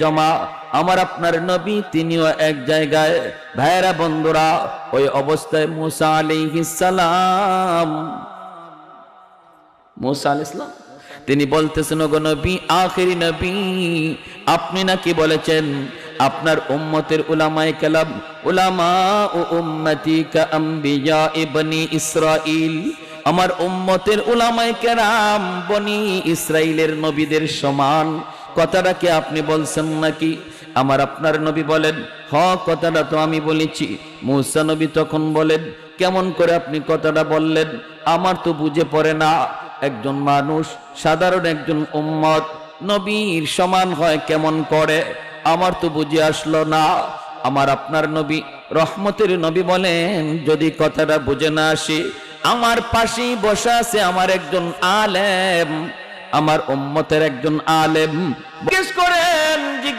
জমা। আমার আপনার নবী তিনিও এক জায়গায়। ভাইরা বন্ধুরা, ওই অবস্থায় মুসা আলাইহিস সালাম, মুসা আলাইহিস সালাম তিনি বলতেছেন, ওগো নবী, আখেরি নবী, আপনি নাকি বলেছেন আপনার উম্মতের উলামায়ে কেরাম, উলামা ও উম্মতি কা আম্বিয়া ইবনি ইসরাইল, আমার উম্মতের উলামায়ে কেরাম বনি ইসরাইলের নবীদের সমান। কথাটা কি আপনি বলছেন নাকি? আমার আপনার নবী বলেন, হ, কথাটা তো আমি বলেছি। মুসা নবী তখন বলেন, কেমন করে আপনি কথাটা বললেন? আমার তো বুঝে পড়ে না, একজন মানুষ, সাধারণ একজন উম্মত নবীর সমান হয় কেমন করে? আমার তো বুঝে আসলো না। আমার আপনার নবী, রহমতের নবী বলেন, যদি কথাটা বুঝে না আসে, আমার পাশেই বসা আছে আমার একজন আলেম, আমার উম্মতের একজন আলেম, জিজ্ঞেস করেন